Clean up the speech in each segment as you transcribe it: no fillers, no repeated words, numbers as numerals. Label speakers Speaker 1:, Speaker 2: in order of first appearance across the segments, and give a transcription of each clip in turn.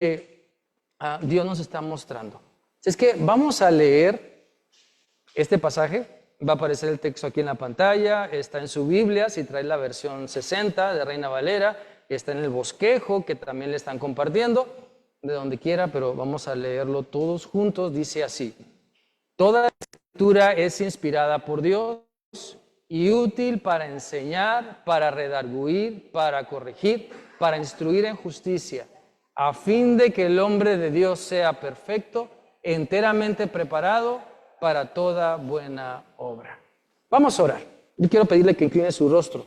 Speaker 1: Dios nos está mostrando. Es que vamos a leer este pasaje. Va a aparecer el texto aquí en la pantalla, está en su Biblia, si trae la versión 60 de Reina Valera, está en el bosquejo que también le están compartiendo, de donde quiera, pero vamos a leerlo todos juntos. Dice así: toda escritura es inspirada por Dios y útil para enseñar, para redarguir, para corregir, para instruir en justicia, a fin de que el hombre de Dios sea perfecto, enteramente preparado para toda buena obra. Vamos a orar. Yo quiero pedirle que incline su rostro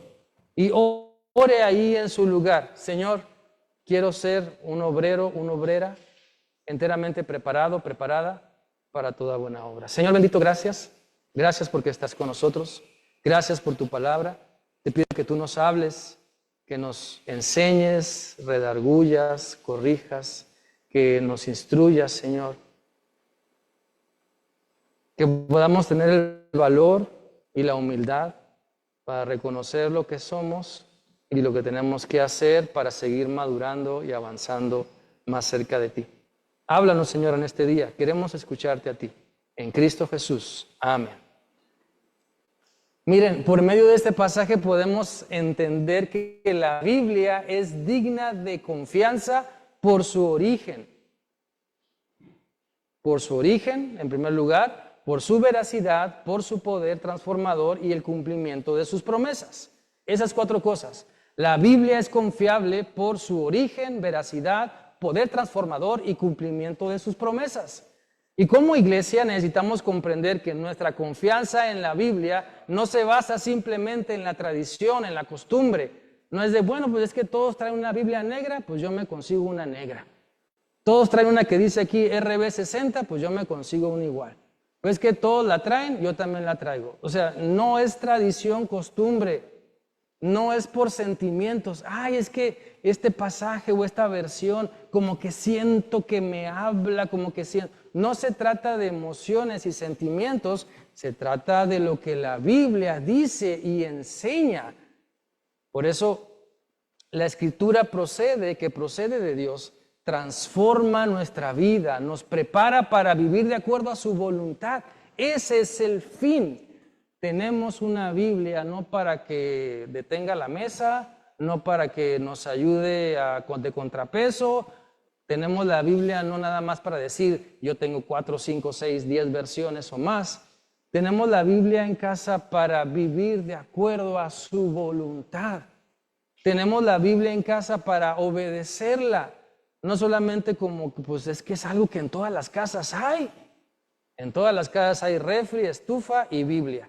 Speaker 1: y ore ahí en su lugar. Señor, quiero ser un obrero, una obrera enteramente preparado, preparada para toda buena obra. Señor bendito, gracias. Gracias porque estás con nosotros. Gracias por tu palabra. Te pido que tú nos hables, que nos enseñes, redargullas, corrijas, que nos instruyas, Señor. Que podamos tener el valor y la humildad para reconocer lo que somos y lo que tenemos que hacer para seguir madurando y avanzando más cerca de ti. Háblanos, Señor, en este día. Queremos escucharte a ti. En Cristo Jesús. Amén. Miren, por medio de este pasaje podemos entender que la Biblia es digna de confianza por su origen. Por su origen, en primer lugar, por su veracidad, por su poder transformador y el cumplimiento de sus promesas. Esas cuatro cosas. La Biblia es confiable por su origen, veracidad, poder transformador y cumplimiento de sus promesas. Y como iglesia necesitamos comprender que nuestra confianza en la Biblia no se basa simplemente en la tradición, en la costumbre. No es de, bueno, pues es que todos traen una Biblia negra, pues yo me consigo una negra. Todos traen una que dice aquí RB60, pues yo me consigo una igual. Pues que todos la traen, yo también la traigo. O sea, no es tradición, costumbre, no es por sentimientos. Ay, es que este pasaje o esta versión, como que siento que me habla, como que siento. No se trata de emociones y sentimientos, se trata de lo que la Biblia dice y enseña. Por eso la Escritura procede de Dios, transforma nuestra vida, nos prepara para vivir de acuerdo a su voluntad. Ese es el fin. Tenemos una Biblia no para que detenga la mesa, no para que nos ayude de contrapeso. Tenemos la Biblia no nada más para decir, yo tengo 4, 5, 6, 10 versiones o más. Tenemos la Biblia en casa para vivir de acuerdo a su voluntad. Tenemos la Biblia en casa para obedecerla. No solamente como, pues es que es algo que en todas las casas hay. En todas las casas hay refri, estufa y Biblia.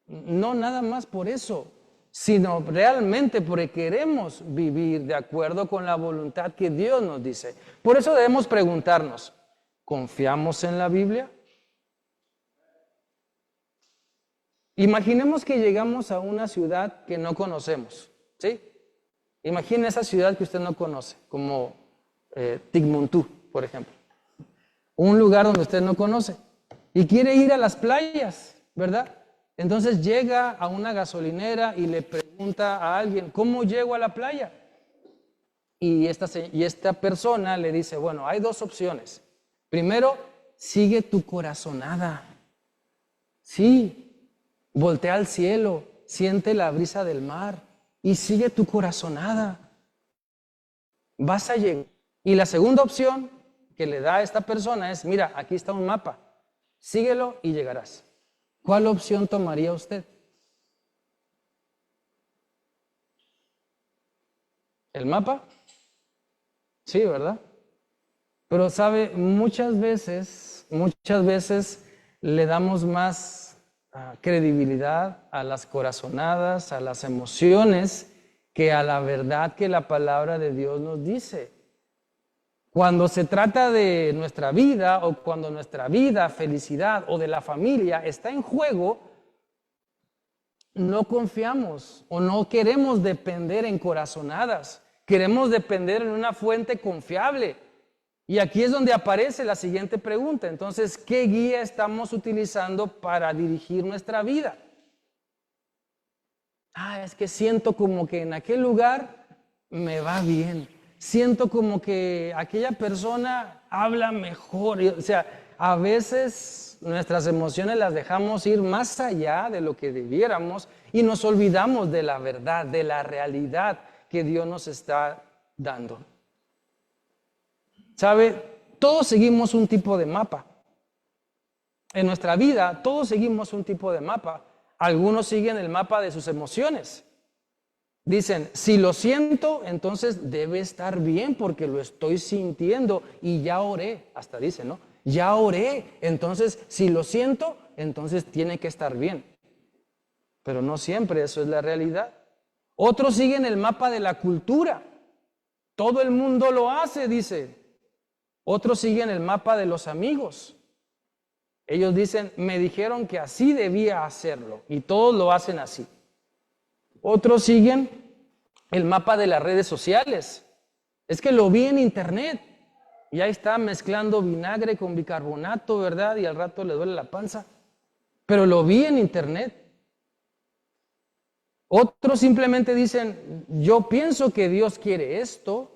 Speaker 1: No nada más por eso, sino realmente porque queremos vivir de acuerdo con la voluntad que Dios nos dice. Por eso debemos preguntarnos, ¿confiamos en la Biblia? Imaginemos que llegamos a una ciudad que no conocemos, ¿sí? Imagine esa ciudad que usted no conoce, como Timbuktu, por ejemplo. Un lugar donde usted no conoce y quiere ir a las playas, ¿verdad? Entonces llega a una gasolinera y le pregunta a alguien, ¿cómo llego a la playa? Y esta persona le dice, bueno, hay dos opciones. Primero, sigue tu corazonada. Sí, voltea al cielo, siente la brisa del mar y sigue tu corazonada. Vas a llegar. Y la segunda opción que le da a esta persona es, mira, aquí está un mapa, síguelo y llegarás. ¿Cuál opción tomaría usted? ¿El mapa? Sí, ¿verdad? Pero sabe, muchas veces le damos más credibilidad a las corazonadas, a las emociones, que a la verdad que la palabra de Dios nos dice. Cuando se trata de nuestra vida o cuando nuestra vida, felicidad o de la familia está en juego, no confiamos o no queremos depender en corazonadas. Queremos depender en una fuente confiable. Y aquí es donde aparece la siguiente pregunta. Entonces, ¿qué guía estamos utilizando para dirigir nuestra vida? Es que siento como que en aquel lugar me va bien. siento como que aquella persona habla mejor. O sea, a veces nuestras emociones las dejamos ir más allá de lo que debiéramos y nos olvidamos de la verdad, de la realidad que Dios nos está dando. ¿Sabe? Todos seguimos un tipo de mapa. En nuestra vida, todos seguimos un tipo de mapa. Algunos siguen el mapa de sus emociones. Dicen, si lo siento, entonces debe estar bien porque lo estoy sintiendo y ya oré. Hasta dice, ¿no? Ya oré. Entonces, si lo siento, entonces tiene que estar bien. Pero no siempre eso es la realidad. Otros siguen el mapa de la cultura. Todo el mundo lo hace, dice. Otros siguen el mapa de los amigos. Ellos dicen, me dijeron que así debía hacerlo y todos lo hacen así. Otros siguen el mapa de las redes sociales. Es que lo vi en internet y ahí está mezclando vinagre con bicarbonato, ¿verdad? Y al rato le duele la panza. Pero lo vi en internet. Otros simplemente dicen, yo pienso que Dios quiere esto.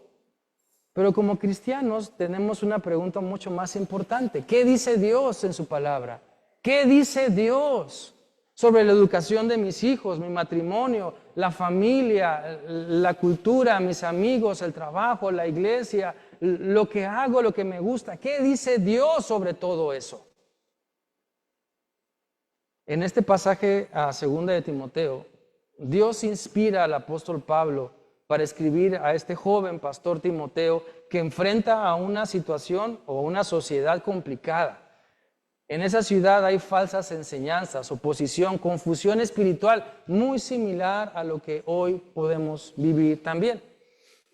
Speaker 1: Pero como cristianos tenemos una pregunta mucho más importante. ¿Qué dice Dios en su palabra? ¿Qué dice Dios sobre la educación de mis hijos, mi matrimonio, la familia, la cultura, mis amigos, el trabajo, la iglesia, lo que hago, lo que me gusta? ¿Qué dice Dios sobre todo eso? En este pasaje a 2 de Timoteo, Dios inspira al apóstol Pablo para escribir a este joven pastor Timoteo que enfrenta a una situación o una sociedad complicada. En esa ciudad hay falsas enseñanzas, oposición, confusión espiritual, muy similar a lo que hoy podemos vivir también.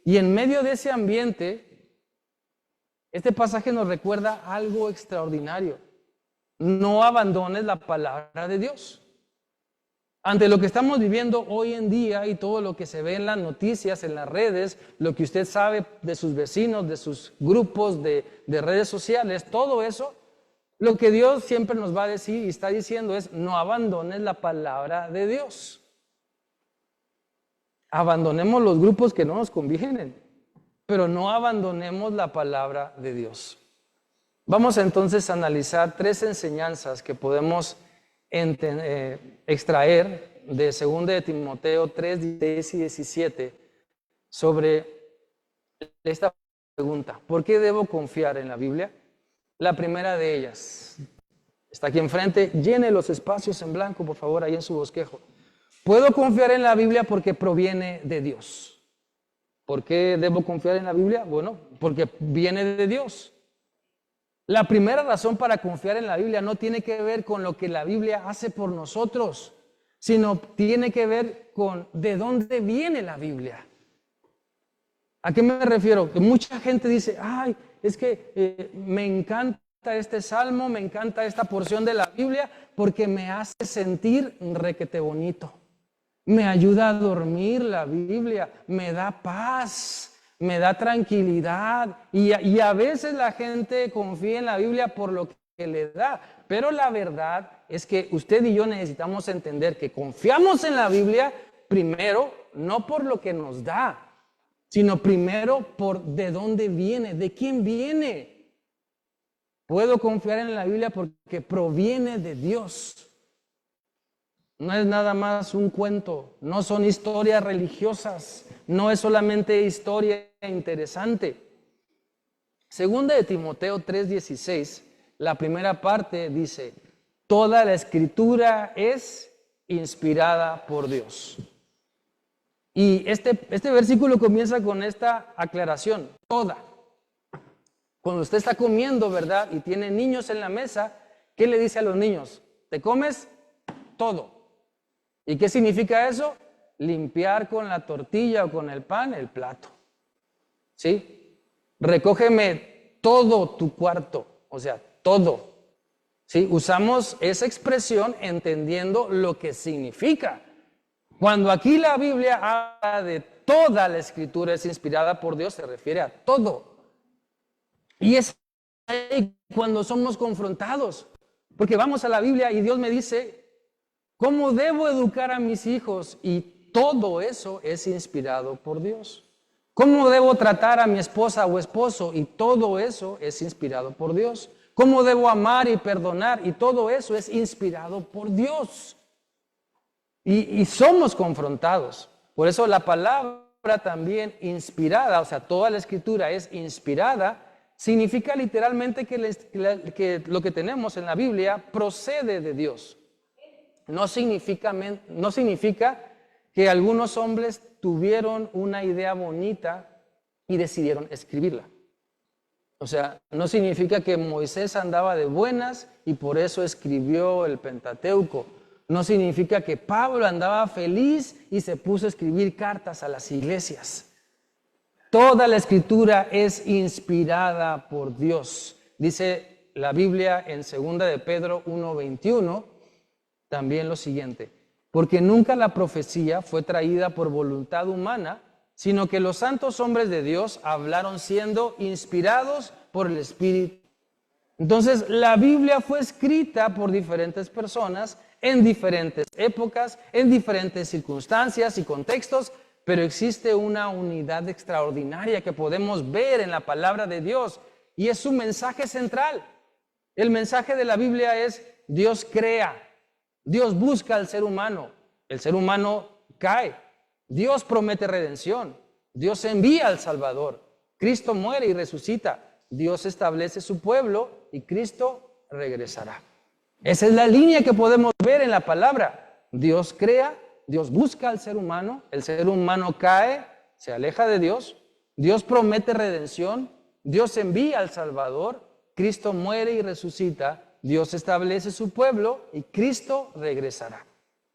Speaker 1: Y en medio de ese ambiente, este pasaje nos recuerda algo extraordinario. No abandones la palabra de Dios. Ante lo que estamos viviendo hoy en día y todo lo que se ve en las noticias, en las redes, lo que usted sabe de sus vecinos, de sus grupos de redes sociales, todo eso, lo que Dios siempre nos va a decir y está diciendo es, no abandones la palabra de Dios. Abandonemos los grupos que no nos convienen, pero no abandonemos la palabra de Dios. Vamos entonces a analizar 3 enseñanzas que podemos extraer de 2 de Timoteo 3, 16 y 17 sobre esta pregunta. ¿Por qué debo confiar en la Biblia? La primera de ellas está aquí enfrente. Llene los espacios en blanco, por favor, ahí en su bosquejo. Puedo confiar en la Biblia porque proviene de Dios. ¿Por qué debo confiar en la Biblia? Bueno, porque viene de Dios. La primera razón para confiar en la Biblia no tiene que ver con lo que la Biblia hace por nosotros, sino tiene que ver con de dónde viene la Biblia. ¿A qué me refiero? Que mucha gente dice, ay, es que me encanta este salmo, me encanta esta porción de la Biblia porque me hace sentir requete bonito. Me ayuda a dormir la Biblia, me da paz. Me da tranquilidad y a veces la gente confía en la Biblia por lo que le da, pero la verdad es que usted y yo necesitamos entender que confiamos en la Biblia primero, no por lo que nos da, sino primero por de dónde viene, de quién viene. Puedo confiar en la Biblia porque proviene de Dios. No es nada más un cuento, no son historias religiosas, no es solamente historia interesante. 2 de Timoteo 3:16, la primera parte dice, toda la escritura es inspirada por Dios. Y este versículo comienza con esta aclaración, toda. Cuando usted está comiendo, ¿verdad? Y tiene niños en la mesa, ¿qué le dice a los niños? ¿Te comes? Todo. ¿Y qué significa eso? Limpiar con la tortilla o con el pan el plato. ¿Sí? Recógeme todo tu cuarto, o sea, todo. ¿Sí? Usamos esa expresión entendiendo lo que significa. Cuando aquí la Biblia habla de toda la escritura es inspirada por Dios, se refiere a todo. Y es ahí cuando somos confrontados, porque vamos a la Biblia y Dios me dice, ¿cómo debo educar a mis hijos? Y todo eso es inspirado por Dios. ¿Cómo debo tratar a mi esposa o esposo? Y todo eso es inspirado por Dios. ¿Cómo debo amar y perdonar? Y todo eso es inspirado por Dios. Y somos confrontados. Por eso la palabra también inspirada, o sea, toda la escritura es inspirada, significa literalmente que lo que tenemos en la Biblia procede de Dios. No significa que algunos hombres tuvieron una idea bonita y decidieron escribirla. O sea, no significa que Moisés andaba de buenas y por eso escribió el Pentateuco. No significa que Pablo andaba feliz y se puso a escribir cartas a las iglesias. Toda la escritura es inspirada por Dios. Dice la Biblia en 2 de Pedro 1:21 también lo siguiente: porque nunca la profecía fue traída por voluntad humana, sino que los santos hombres de Dios hablaron siendo inspirados por el Espíritu. Entonces, la Biblia fue escrita por diferentes personas en diferentes épocas, en diferentes circunstancias y contextos, pero existe una unidad extraordinaria que podemos ver en la palabra de Dios y es su mensaje central. El mensaje de la Biblia es: Dios crea, Dios busca al ser humano, el ser humano cae, Dios promete redención, Dios envía al Salvador, Cristo muere y resucita, Dios establece su pueblo y Cristo regresará. Esa es la línea que podemos ver en la palabra. Dios crea, Dios busca al ser humano, el ser humano cae, se aleja de Dios, Dios promete redención, Dios envía al Salvador, Cristo muere y resucita, Dios establece su pueblo y Cristo regresará.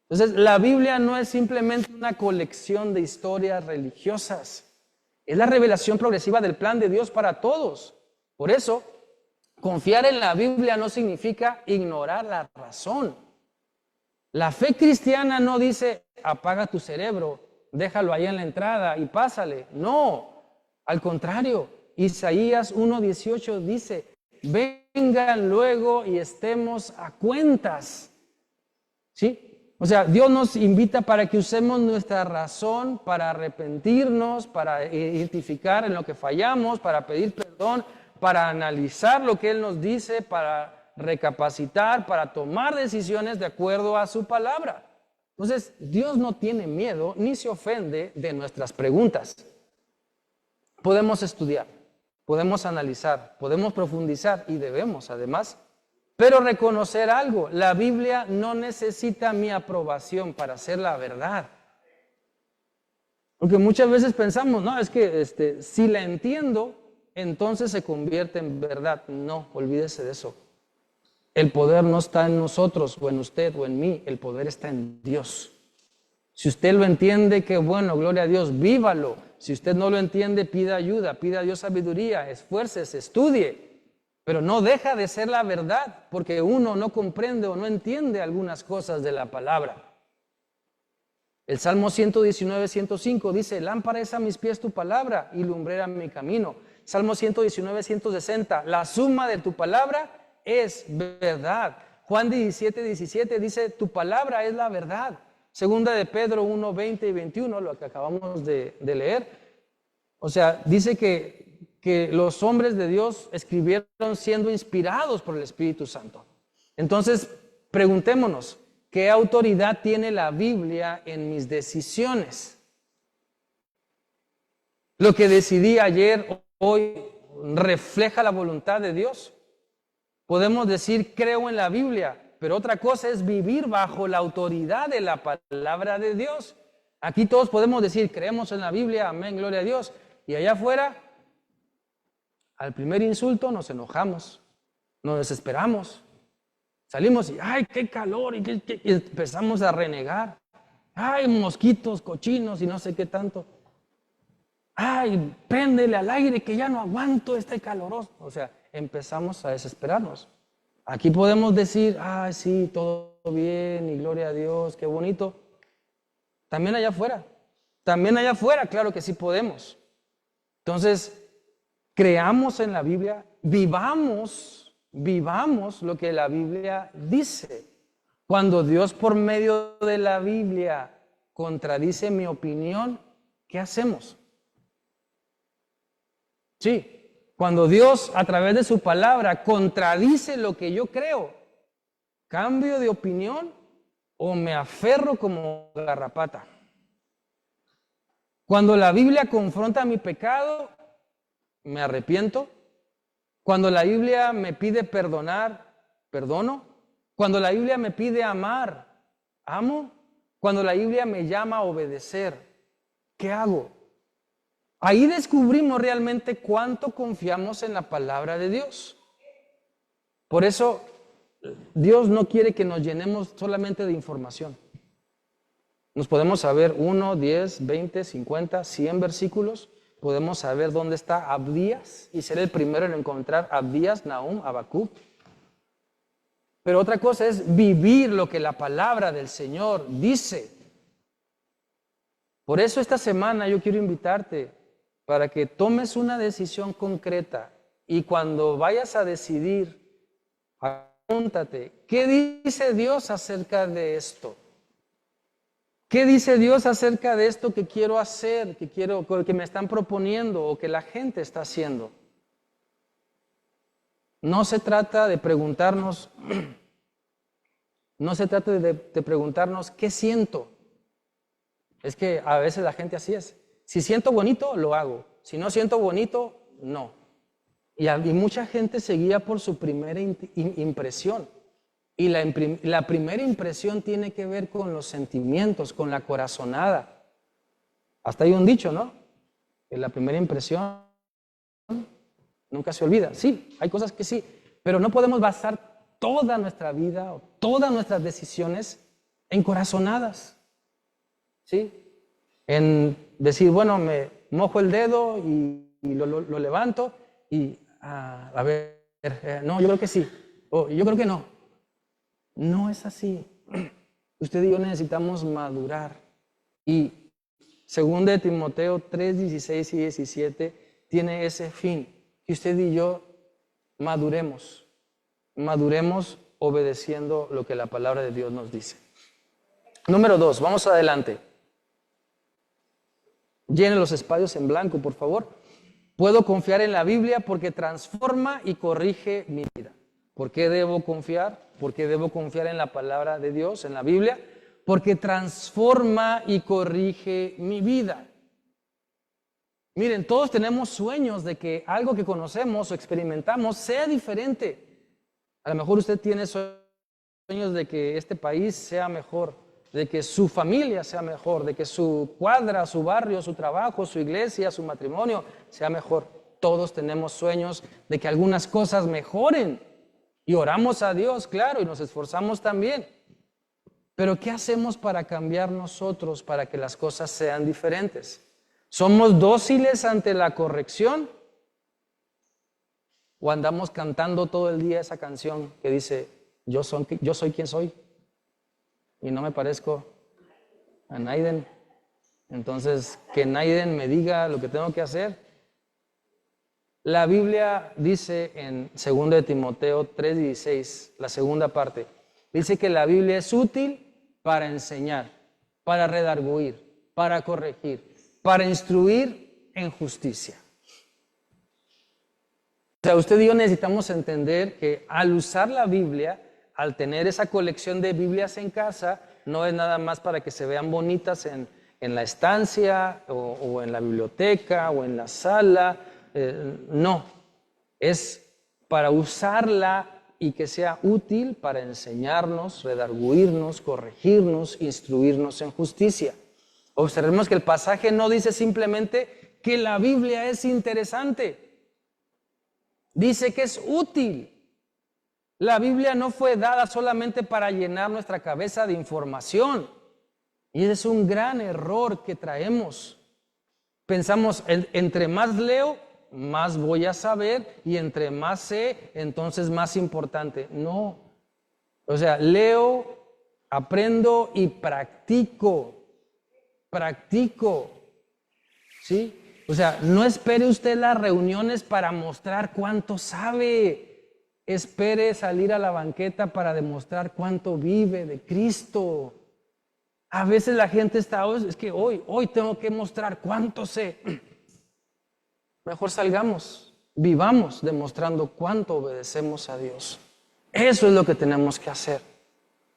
Speaker 1: Entonces, la Biblia no es simplemente una colección de historias religiosas, es la revelación progresiva del plan de Dios para todos. Por eso, confiar en la Biblia no significa ignorar la razón. La fe cristiana no dice: apaga tu cerebro, déjalo ahí en la entrada y pásale. No, al contrario, Isaías 1:18 dice: vengan luego y estemos a cuentas. ¿Sí? O sea, Dios nos invita para que usemos nuestra razón para arrepentirnos, para identificar en lo que fallamos, para pedir perdón, para analizar lo que Él nos dice, para recapacitar, para tomar decisiones de acuerdo a su palabra. Entonces, Dios no tiene miedo ni se ofende de nuestras preguntas. Podemos estudiar, podemos analizar, podemos profundizar y debemos además, pero reconocer algo: la Biblia no necesita mi aprobación para ser la verdad. Porque muchas veces pensamos: no, es que si la entiendo, entonces se convierte en verdad. No, olvídese de eso. El poder no está en nosotros, o en usted, o en mí. El poder está en Dios. Si usted lo entiende, qué bueno, gloria a Dios, vívalo. Si usted no lo entiende, pida ayuda, pida a Dios sabiduría, esfuércese, estudie. Pero no deja de ser la verdad, porque uno no comprende o no entiende algunas cosas de la palabra. El Salmo 119, 105 dice: lámpara es a mis pies tu palabra y lumbrera mi camino. Salmo 119, 160, la suma de tu palabra es verdad. Juan 17, 17 dice: tu palabra es la verdad. Segunda de Pedro 1, 20 y 21, lo que acabamos de leer. O sea, dice que los hombres de Dios escribieron siendo inspirados por el Espíritu Santo. Entonces, preguntémonos: ¿qué autoridad tiene la Biblia en mis decisiones? ¿Lo que decidí ayer, hoy, refleja la voluntad de Dios? Podemos decir: creo en la Biblia, pero otra cosa es vivir bajo la autoridad de la palabra de Dios. Aquí todos podemos decir: creemos en la Biblia, amén, gloria a Dios. Y allá afuera, al primer insulto nos enojamos, nos desesperamos, salimos y ¡ay, qué calor! Y empezamos a renegar. ¡Ay, mosquitos, cochinos y no sé qué tanto! ¡Ay, préndele al aire que ya no aguanto este caloroso! O sea, empezamos a desesperarnos. Aquí podemos decir: ¡ay, sí, todo bien y gloria a Dios, qué bonito! También allá afuera, claro que sí podemos. Entonces, creamos en la Biblia, vivamos lo que la Biblia dice. Cuando Dios por medio de la Biblia contradice mi opinión, ¿qué hacemos? Sí, cuando Dios a través de su palabra contradice lo que yo creo, ¿cambio de opinión o me aferro como garrapata? Cuando la Biblia confronta mi pecado, me arrepiento. Cuando la Biblia me pide perdonar, perdono. Cuando la Biblia me pide amar, amo. Cuando la Biblia me llama a obedecer, ¿qué hago? Ahí descubrimos realmente cuánto confiamos en la palabra de Dios. Por eso, Dios no quiere que nos llenemos solamente de información. Nos podemos saber 1, 10, 20, 50, 100 versículos. Podemos saber dónde está Abdías y ser el primero en encontrar Abdías, Nahum, Habacuc. Pero otra cosa es vivir lo que la palabra del Señor dice. Por eso esta semana yo quiero invitarte para que tomes una decisión concreta y cuando vayas a decidir, pregúntate, ¿qué dice Dios acerca de esto? ¿Qué dice Dios acerca de esto que quiero hacer, que me están proponiendo o que la gente está haciendo? No se trata de preguntarnos, ¿qué siento? Es que a veces la gente así es. Si siento bonito, lo hago. Si no siento bonito, no. Y mucha gente se guía por su primera impresión. Y la primera impresión tiene que ver con los sentimientos, con la corazonada. Hasta hay un dicho, ¿no? Que la primera impresión nunca se olvida. Sí, hay cosas que sí, pero no podemos basar toda nuestra vida o todas nuestras decisiones en corazonadas. ¿Sí? En decir, bueno, me mojo el dedo y lo levanto y, a ver, no, yo creo que sí, o yo creo que no. No es así. Usted y yo necesitamos madurar. Y 2 de Timoteo 3, 16 y 17 tiene ese fin. Que usted y yo maduremos. Maduremos obedeciendo lo que la palabra de Dios nos dice. Número 2, vamos adelante. Llene los espacios en blanco, por favor. Puedo confiar en la Biblia porque transforma y corrige mi vida. ¿Por qué debo confiar? ¿Por qué debo confiar en la palabra de Dios, en la Biblia? Porque transforma y corrige mi vida. Miren, todos tenemos sueños de que algo que conocemos o experimentamos sea diferente. A lo mejor usted tiene sueños de que este país sea mejor, de que su familia sea mejor, de que su cuadra, su barrio, su trabajo, su iglesia, su matrimonio sea mejor. Todos tenemos sueños de que algunas cosas mejoren. Y oramos a Dios, claro, y nos esforzamos también. Pero ¿qué hacemos para cambiar nosotros, para que las cosas sean diferentes? ¿Somos dóciles ante la corrección? ¿O andamos cantando todo el día esa canción que dice, yo soy quien soy y no me parezco a Naiden? Entonces, que Naiden me diga lo que tengo que hacer. La Biblia dice en 2 de Timoteo 3:16, la segunda parte, dice que la Biblia es útil para enseñar, para redarguir, para corregir, para instruir en justicia. O sea, usted y yo necesitamos entender que al usar la Biblia, al tener esa colección de Biblias en casa, no es nada más para que se vean bonitas en la estancia o en la biblioteca o en la sala. No, es para usarla y que sea útil para enseñarnos, redarguirnos, corregirnos, instruirnos en justicia. Observemos que el pasaje no dice simplemente que la Biblia es interesante, dice que es útil. La Biblia no fue dada solamente para llenar nuestra cabeza de información, y ese es un gran error que traemos. Pensamos, entre más leo, más voy a saber, y entre más sé, entonces más importante. No, o sea, leo, aprendo y practico, ¿sí? O sea, no espere usted las reuniones para mostrar cuánto sabe, espere salir a la banqueta para demostrar cuánto vive de Cristo. A veces la gente está, es que hoy tengo que mostrar cuánto sé. Mejor salgamos, vivamos demostrando cuánto obedecemos a Dios. Eso es lo que tenemos que hacer.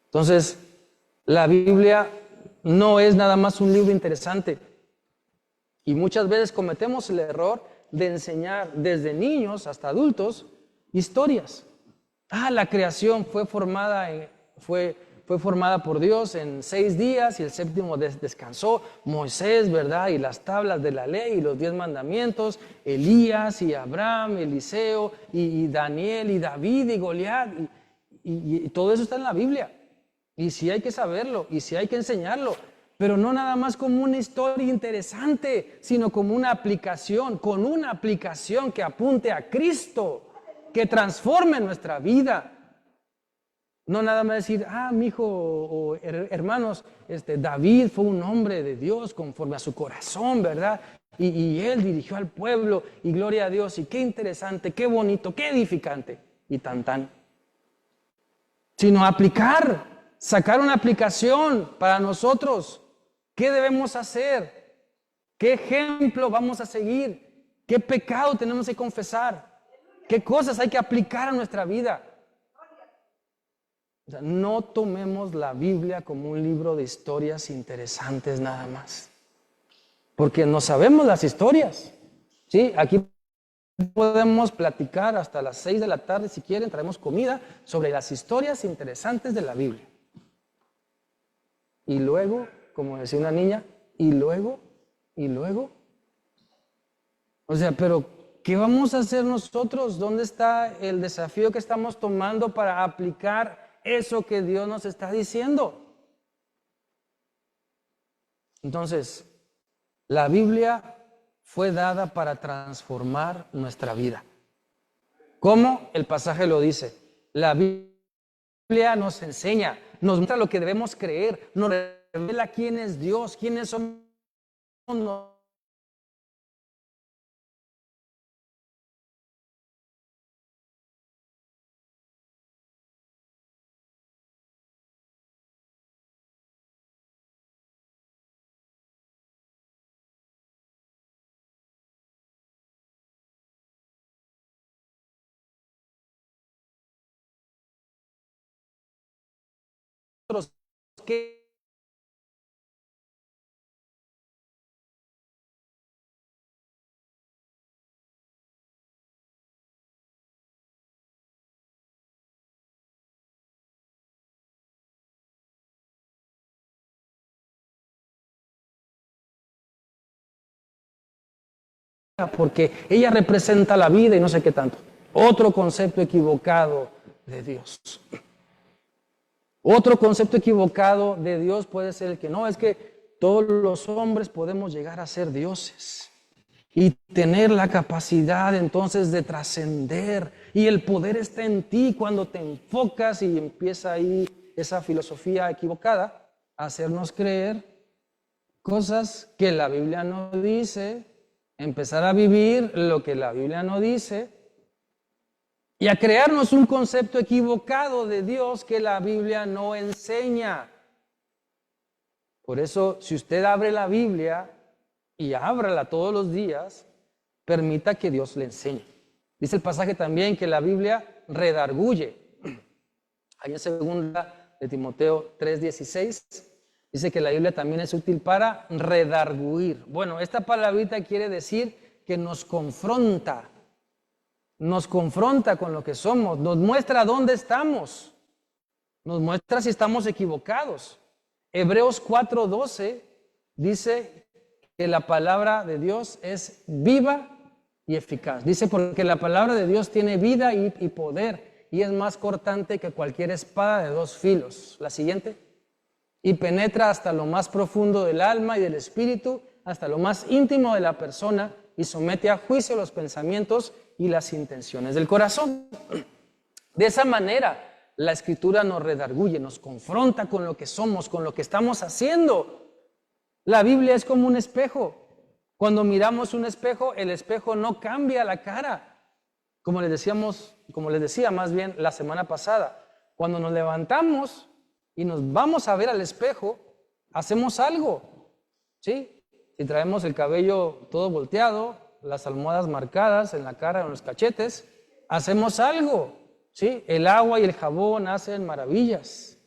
Speaker 1: Entonces, la Biblia no es nada más un libro interesante. Y muchas veces cometemos el error de enseñar desde niños hasta adultos historias. La creación fue formada por Dios en 6 días y el séptimo descansó. Moisés, ¿verdad? Y las tablas de la ley y los 10 mandamientos. Elías y Abraham, Eliseo y Daniel y David y Goliat. Y todo eso está en la Biblia. Y sí hay que saberlo y sí hay que enseñarlo. Pero no nada más como una historia interesante, sino como una aplicación, con una aplicación que apunte a Cristo, que transforme nuestra vida. No nada más decir, mi hijo o hermanos, David fue un hombre de Dios conforme a su corazón, ¿verdad? Y él dirigió al pueblo y gloria a Dios y qué interesante, qué bonito, qué edificante y tan. Sino aplicar, sacar una aplicación para nosotros. ¿Qué debemos hacer? ¿Qué ejemplo vamos a seguir? ¿Qué pecado tenemos que confesar? ¿Qué cosas hay que aplicar a nuestra vida? O sea, no tomemos la Biblia como un libro de historias interesantes nada más. Porque no sabemos las historias. ¿Sí? Aquí podemos platicar hasta las 6 de la tarde, si quieren, traemos comida sobre las historias interesantes de la Biblia. Y luego, como decía una niña, y luego. O sea, pero ¿qué vamos a hacer nosotros? ¿Dónde está el desafío que estamos tomando para aplicar eso que Dios nos está diciendo? Entonces, la Biblia fue dada para transformar nuestra vida. ¿Cómo? El pasaje lo dice. La Biblia nos enseña, nos muestra lo que debemos creer, nos revela quién es Dios, quiénes somos nosotros. ¿Qué? Porque ella representa la vida y no sé qué tanto. Otro concepto equivocado de Dios. Otro concepto equivocado de Dios puede ser el que no, es que todos los hombres podemos llegar a ser dioses y tener la capacidad entonces de trascender, y el poder está en ti cuando te enfocas, y empieza ahí esa filosofía equivocada a hacernos creer cosas que la Biblia no dice, empezar a vivir lo que la Biblia no dice y a crearnos un concepto equivocado de Dios que la Biblia no enseña. Por eso, si usted abre la Biblia y ábrala todos los días, permita que Dios le enseñe. Dice el pasaje también que la Biblia redarguye. Ahí en 2 de Timoteo 3:16 dice que la Biblia también es útil para redarguir. Bueno, esta palabrita quiere decir que nos confronta con lo que somos, nos muestra dónde estamos, nos muestra si estamos equivocados. Hebreos 4:12 dice que la palabra de Dios es viva y eficaz. Dice porque la palabra de Dios tiene vida y poder y es más cortante que cualquier espada de 2 filos. La siguiente. Y penetra hasta lo más profundo del alma y del espíritu, hasta lo más íntimo de la persona, y somete a juicio los pensamientos y las intenciones del corazón. De esa manera, la Escritura nos redarguye, nos confronta con lo que somos, con lo que estamos haciendo. La Biblia es como un espejo. Cuando miramos un espejo, el espejo no cambia la cara. Como les decía más bien la semana pasada, cuando nos levantamos y nos vamos a ver al espejo, hacemos algo, ¿sí? Si traemos el cabello todo volteado, las almohadas marcadas en la cara, en los cachetes, hacemos algo, ¿sí? El agua y el jabón hacen maravillas.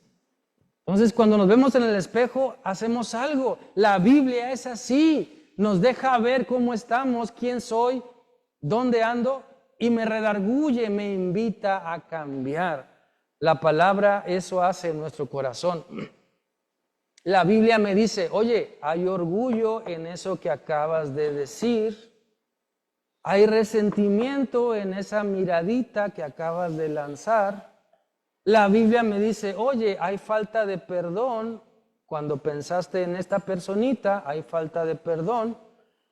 Speaker 1: Entonces, cuando nos vemos en el espejo, hacemos algo. La Biblia es así, nos deja ver cómo estamos, quién soy, dónde ando, y me redarguye, me invita a cambiar. La palabra eso hace en nuestro corazón. La Biblia me dice, oye, hay orgullo en eso que acabas de decir. Hay resentimiento en esa miradita que acabas de lanzar. La Biblia me dice, oye, hay falta de perdón. Cuando pensaste en esta personita, hay falta de perdón.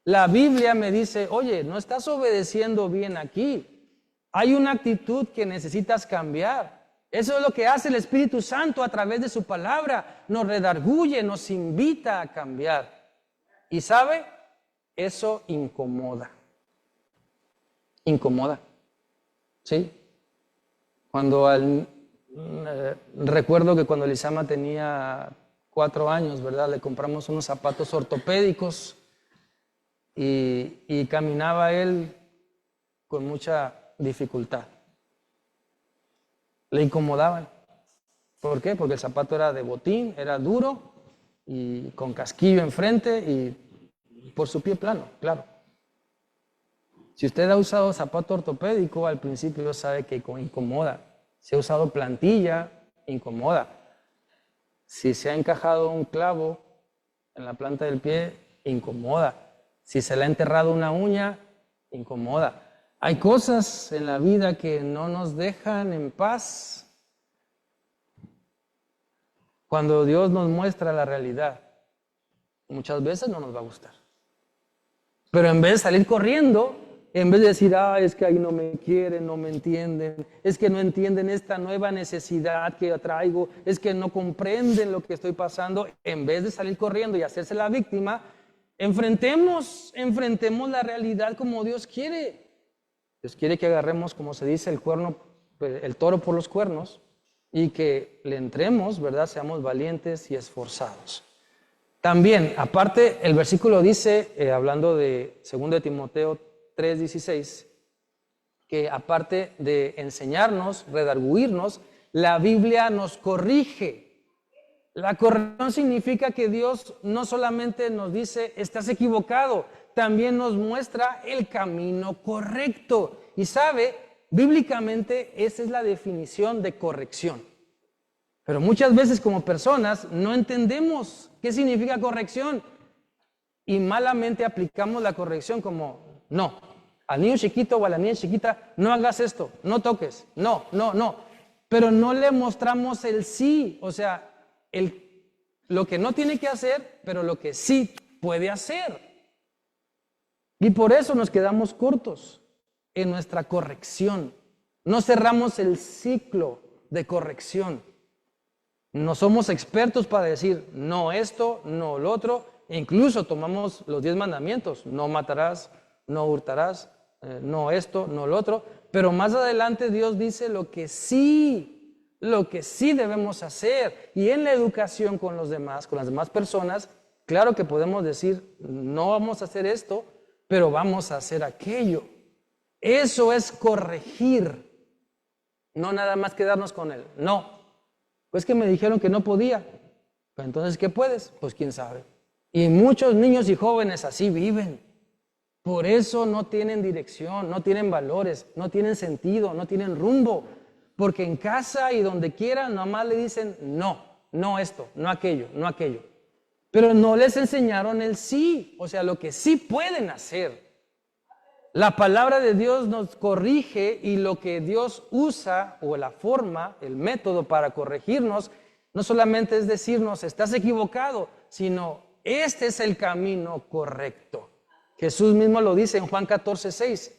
Speaker 1: La Biblia me dice, oye, no estás obedeciendo bien aquí. Hay una actitud que necesitas cambiar. Eso es lo que hace el Espíritu Santo a través de su palabra. Nos redarguye, nos invita a cambiar. Y ¿sabe? Eso incomoda. Incomoda. ¿Sí? Recuerdo que cuando Elisama tenía 4 años, ¿verdad? Le compramos unos zapatos ortopédicos y caminaba él con mucha dificultad. Le incomodaban. ¿Por qué? Porque el zapato era de botín, era duro y con casquillo enfrente y por su pie plano, claro. Si usted ha usado zapato ortopédico, al principio sabe que incomoda. Si ha usado plantilla, incomoda. Si se ha encajado un clavo en la planta del pie, incomoda. Si se le ha enterrado una uña, incomoda. Hay cosas en la vida que no nos dejan en paz. Cuando Dios nos muestra la realidad, muchas veces no nos va a gustar. Pero en vez de salir corriendo, en vez de decir, es que ahí no me quieren, no me entienden, es que no entienden esta nueva necesidad que traigo, es que no comprenden lo que estoy pasando, en vez de salir corriendo y hacerse la víctima, enfrentemos la realidad como Dios quiere. Dios quiere que agarremos, como se dice, el toro por los cuernos y que le entremos, ¿verdad? Seamos valientes y esforzados. También, aparte, el versículo dice, hablando de 2 Timoteo 3:16, que aparte de enseñarnos, redarguirnos, la Biblia nos corrige. La corrección significa que Dios no solamente nos dice, estás equivocado, también nos muestra el camino correcto. Y sabe, bíblicamente esa es la definición de corrección. Pero muchas veces como personas no entendemos qué significa corrección y malamente aplicamos la corrección como, no, al niño chiquito o a la niña chiquita, no hagas esto, no toques, no. Pero no le mostramos el sí, o sea, lo que no tiene que hacer, pero lo que sí puede hacer. Y por eso nos quedamos cortos en nuestra corrección. No cerramos el ciclo de corrección. No somos expertos para decir, no esto, no lo otro. E incluso tomamos los 10 mandamientos. No matarás, no hurtarás, no esto, no lo otro. Pero más adelante Dios dice lo que sí debemos hacer. Y en la educación con los demás, con las demás personas, claro que podemos decir, no vamos a hacer esto, pero vamos a hacer aquello. Eso es corregir. No nada más quedarnos con él. No. Pues que me dijeron que no podía. Pues entonces, ¿qué puedes? Pues quién sabe. Y muchos niños y jóvenes así viven. Por eso no tienen dirección, no tienen valores, no tienen sentido, no tienen rumbo. Porque en casa y donde quiera, nomás le dicen no esto, no aquello, no aquello. Pero no les enseñaron el sí, o sea, lo que sí pueden hacer. La palabra de Dios nos corrige y lo que Dios usa, o la forma, el método para corregirnos, no solamente es decirnos, estás equivocado, sino este es el camino correcto. Jesús mismo lo dice en Juan 14:6.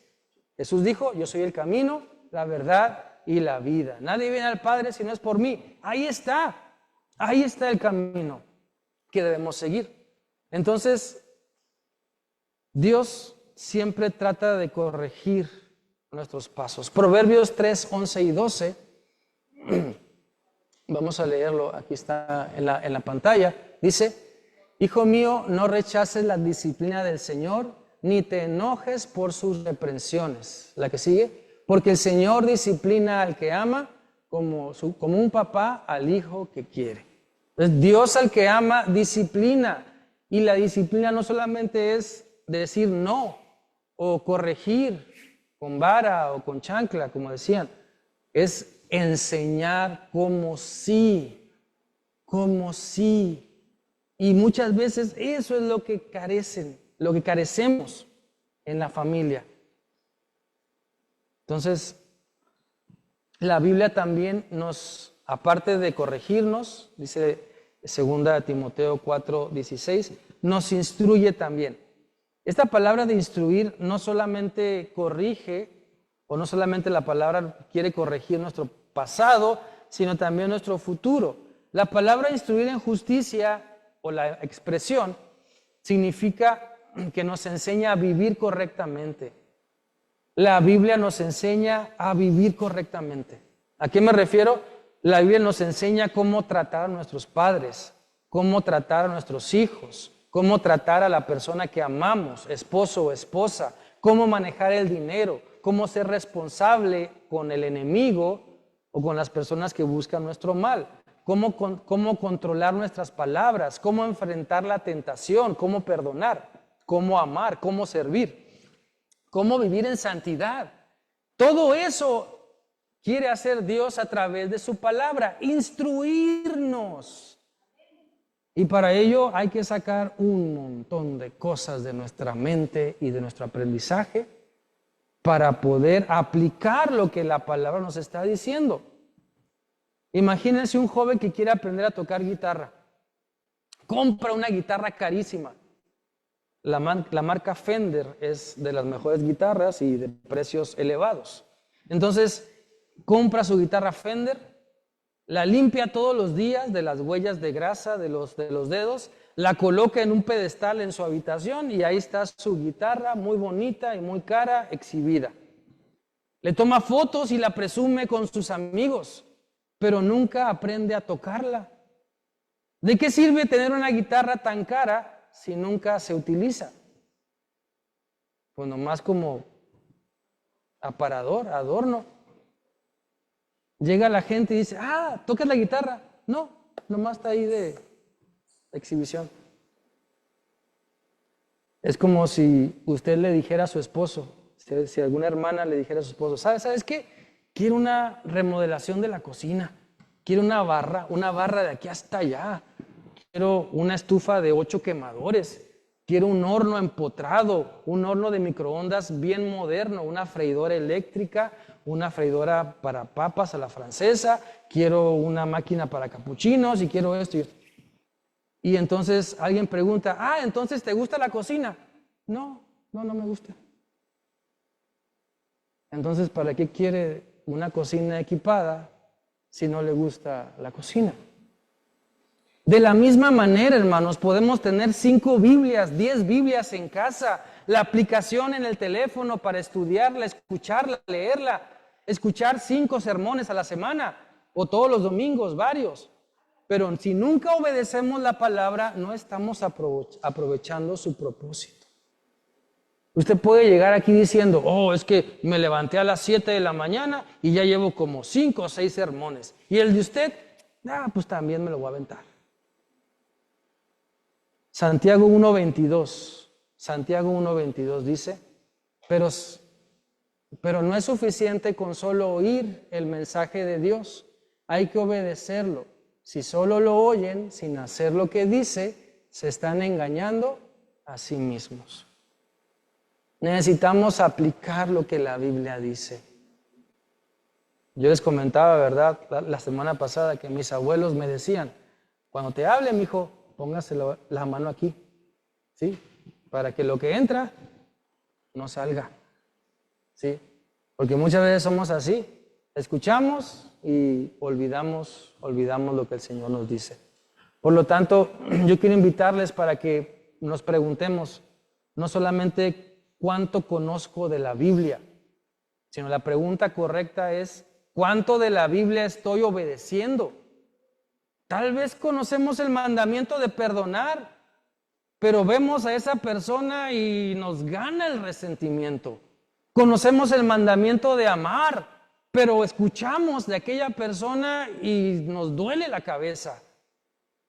Speaker 1: Jesús dijo, yo soy el camino, la verdad y la vida. Nadie viene al Padre si no es por mí. Ahí está el camino que debemos seguir. Entonces, Dios siempre trata de corregir nuestros pasos. Proverbios 3, 11 y 12. Vamos a leerlo, aquí está en la pantalla. Dice, hijo mío, no rechaces la disciplina del Señor, ni te enojes por sus reprensiones. La que sigue, porque el Señor disciplina al que ama como un papá al hijo que quiere. Entonces, Dios al que ama disciplina, y la disciplina no solamente es decir no o corregir con vara o con chancla, como decían, es enseñar como sí, como sí. Y muchas veces eso es lo que carecemos en la familia. Entonces, la Biblia también nos, aparte de corregirnos, dice 2 Timoteo 4:16, nos instruye también. Esta palabra de instruir no solamente corrige, o no solamente la palabra quiere corregir nuestro pasado, sino también nuestro futuro. La palabra instruir en justicia, o la expresión, significa que nos enseña a vivir correctamente. La Biblia nos enseña a vivir correctamente. ¿A qué me refiero? La Biblia nos enseña cómo tratar a nuestros padres, cómo tratar a nuestros hijos, cómo tratar a la persona que amamos, esposo o esposa, cómo manejar el dinero, cómo ser responsable con el enemigo o con las personas que buscan nuestro mal, cómo controlar nuestras palabras, cómo enfrentar la tentación, cómo perdonar, cómo amar, cómo servir, cómo vivir en santidad. Todo eso quiere hacer Dios a través de su palabra, instruirnos. Y para ello hay que sacar un montón de cosas de nuestra mente y de nuestro aprendizaje para poder aplicar lo que la palabra nos está diciendo. Imagínense un joven que quiere aprender a tocar guitarra. Compra una guitarra carísima. La marca Fender es de las mejores guitarras y de precios elevados. Entonces, compra su guitarra Fender, la limpia todos los días de las huellas de grasa de los dedos, la coloca en un pedestal en su habitación y ahí está su guitarra muy bonita y muy cara, exhibida. Le toma fotos y la presume con sus amigos, pero nunca aprende a tocarla. ¿De qué sirve tener una guitarra tan cara si nunca se utiliza? Pues nomás como aparador, adorno. Llega la gente y dice, ¿tocas la guitarra? No, nomás está ahí de exhibición. Es como si usted le dijera a su esposo, si alguna hermana le dijera a su esposo, ¿sabes qué? Quiero una remodelación de la cocina, quiero una barra de aquí hasta allá, quiero una estufa de 8 quemadores, quiero un horno empotrado, un horno de microondas bien moderno, una freidora eléctrica, una freidora para papas a la francesa, quiero una máquina para capuchinos y quiero esto y esto. Y entonces alguien pregunta, ¿entonces te gusta la cocina? No me gusta. Entonces, ¿para qué quiere una cocina equipada si no le gusta la cocina? De la misma manera, hermanos, podemos tener 5 Biblias, 10 Biblias en casa, la aplicación en el teléfono para estudiarla, escucharla, leerla, escuchar 5 sermones a la semana o todos los domingos, varios. Pero si nunca obedecemos la palabra, no estamos aprovechando su propósito. Usted puede llegar aquí diciendo, es que me levanté a las 7 de la mañana y ya llevo como 5 o 6 sermones. Y el de usted, pues también me lo voy a aventar. Santiago 1:22 dice, pero no es suficiente con solo oír el mensaje de Dios, hay que obedecerlo. Si solo lo oyen sin hacer lo que dice, se están engañando a sí mismos. Necesitamos aplicar lo que la Biblia dice. Yo les comentaba, ¿verdad?, la semana pasada que mis abuelos me decían, cuando te hable, mijo, póngase la mano aquí, ¿sí? Para que lo que entra no salga, ¿sí? Porque muchas veces somos así, escuchamos y olvidamos lo que el Señor nos dice. Por lo tanto, yo quiero invitarles para que nos preguntemos, no solamente cuánto conozco de la Biblia, sino la pregunta correcta es, ¿cuánto de la Biblia estoy obedeciendo? Tal vez conocemos el mandamiento de perdonar, pero vemos a esa persona y nos gana el resentimiento. Conocemos el mandamiento de amar, pero escuchamos de aquella persona y nos duele la cabeza.